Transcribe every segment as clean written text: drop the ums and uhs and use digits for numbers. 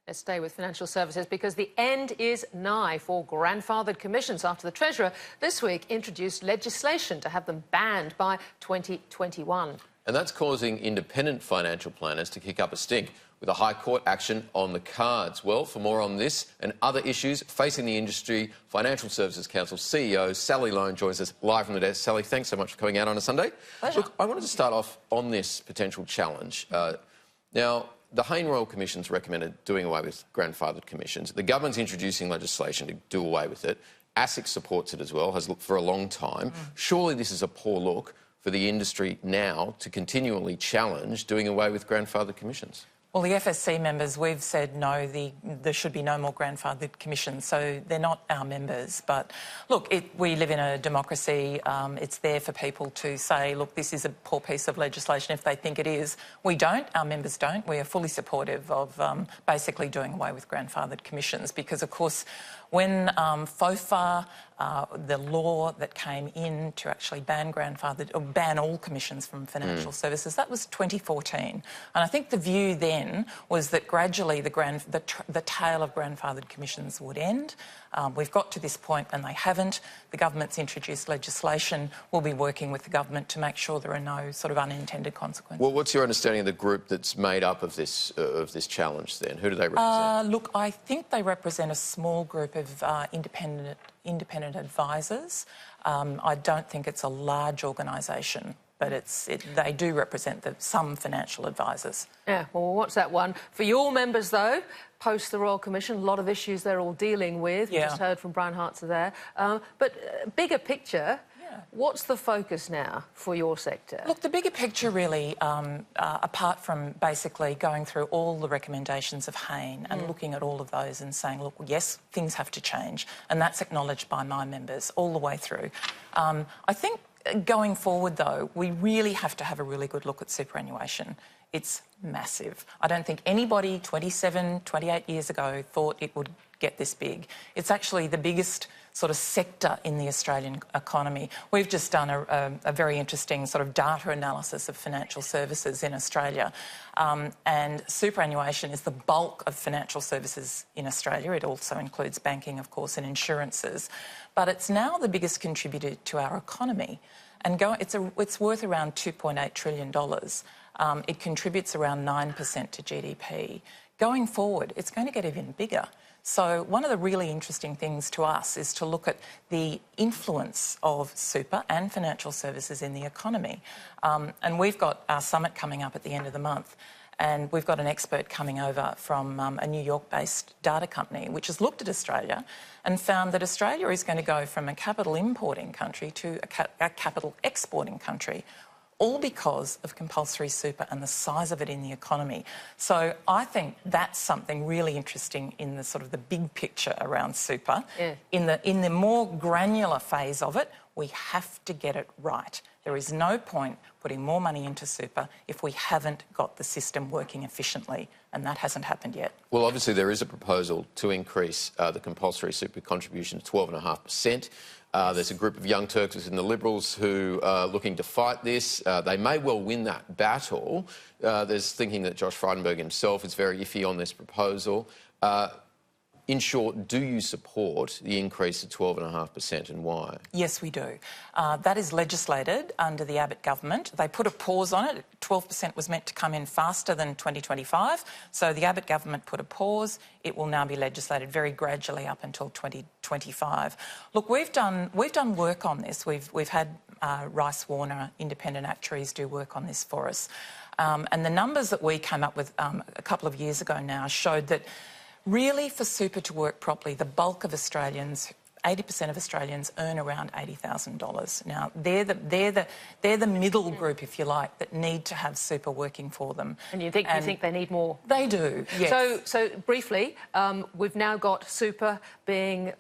Let's stay with financial services because the end is nigh for grandfathered commissions after the Treasurer this week introduced legislation to have them banned by 2021. And that's causing independent financial planners to kick up a stink with a High Court action on the cards. Well, for more on this and other issues facing the industry, Financial Services Council CEO Sally Loane joins us live from the desk. Sally, thanks so much for coming out on a Sunday. Pleasure. Look, I wanted to start off on this potential challenge. Now, the Hayne Royal Commission's recommended doing away with grandfathered commissions. The government's introducing legislation to do away with it. ASIC supports it as well, has looked for a long time. Surely this is a poor look for the industry now to continually challenge doing away with grandfathered commissions. Well, the FSC members, we've said no, there should be no more grandfathered commissions, so they're not our members. But look, we live in a democracy. It's there for people to say, look, this is a poor piece of legislation if they think it is. We don't, our members don't. We are fully supportive of basically doing away with grandfathered commissions because, of course, when FOFA, the law that came in to actually ban all commissions from financial services, that was 2014. And I think the view then was that gradually the tail of grandfathered commissions would end. We've got to this point and they haven't. The government's introduced legislation. We'll be working with the government to make sure there are no sort of unintended consequences. Well, what's your understanding of the group that's made up of this challenge then? Who do they represent? Look, I think they represent a small group of independent advisors. I don't think it's a large organisation, but they do represent some financial advisors. Yeah, well, what's that one? For your members, though, post the Royal Commission, a lot of issues they're all dealing with. Yeah. We just heard from Brian Hartzer there. But bigger picture, what's the focus now for your sector? Look, the bigger picture really, apart from basically going through all the recommendations of Hayne and looking at all of those and saying, look, yes, things have to change, and that's acknowledged by my members all the way through. I think going forward, though, we really have to have a really good look at superannuation. It's massive. I don't think anybody 27, 28 years ago thought it would get this big. It's actually the biggest sort of sector in the Australian economy. We've just done a very interesting sort of data analysis of financial services in Australia, and superannuation is the bulk of financial services in Australia. It also includes banking, of course, and insurances, but it's now the biggest contributor to our economy, and it's worth around $2.8 trillion. It contributes around 9% to GDP. Going forward, it's going to get even bigger. So one of the really interesting things to us is to look at the influence of super and financial services in the economy. And we've got our summit coming up at the end of the month, and we've got an expert coming over from a New York-based data company which has looked at Australia and found that Australia is going to go from a capital importing country to a capital exporting country, all because of compulsory super and the size of it in the economy. So I think that's something really interesting in the sort of the big picture around super. Yeah. In the more granular phase of it, we have to get it right. There is no point putting more money into super if we haven't got the system working efficiently, and that hasn't happened yet. Well, obviously there is a proposal to increase the compulsory super contribution to 12.5%. There's a group of young Turks within the Liberals who are looking to fight this. They may well win that battle. There's thinking that Josh Frydenberg himself is very iffy on this proposal. In short, do you support the increase to 12.5% and why? Yes, we do. That is legislated under the Abbott government. They put a pause on it. 12% was meant to come in faster than 2025. So the Abbott government put a pause. It will now be legislated very gradually up until 2025. Look, we've done work on this. We've had Rice Warner independent actuaries do work on this for us. And the numbers that we came up with a couple of years ago now showed that really, for super to work properly, the bulk of Australians, 80% of Australians, earn around $80,000. Now, they're the middle group, if you like, that need to have super working for them. And you think they need more? They do, yes. So briefly, we've now got super being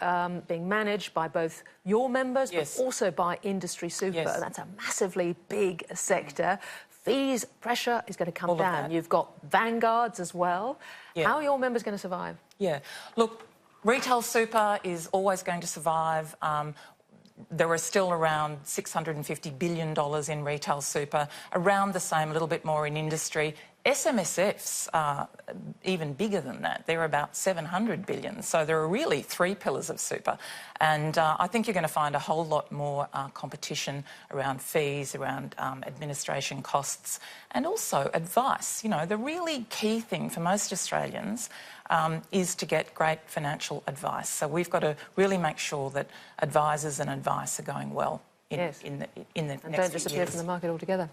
managed by both your members, yes, but also by industry super. Yes. That's a massively big sector. Fees pressure is going to come down. You've got vanguards as well. Yeah. How are your members going to survive? Yeah, look, retail super is always going to survive. There are still around $650 billion in retail super, around the same, a little bit more in industry. SMSFs are even bigger than that. They're about 700 billion. So there are really three pillars of super. And I think you're going to find a whole lot more competition around fees, around administration costs, and also advice. You know, the really key thing for most Australians is to get great financial advice. So we've got to really make sure that advisors and advice are going well in the next few years. And don't disappear from the market altogether.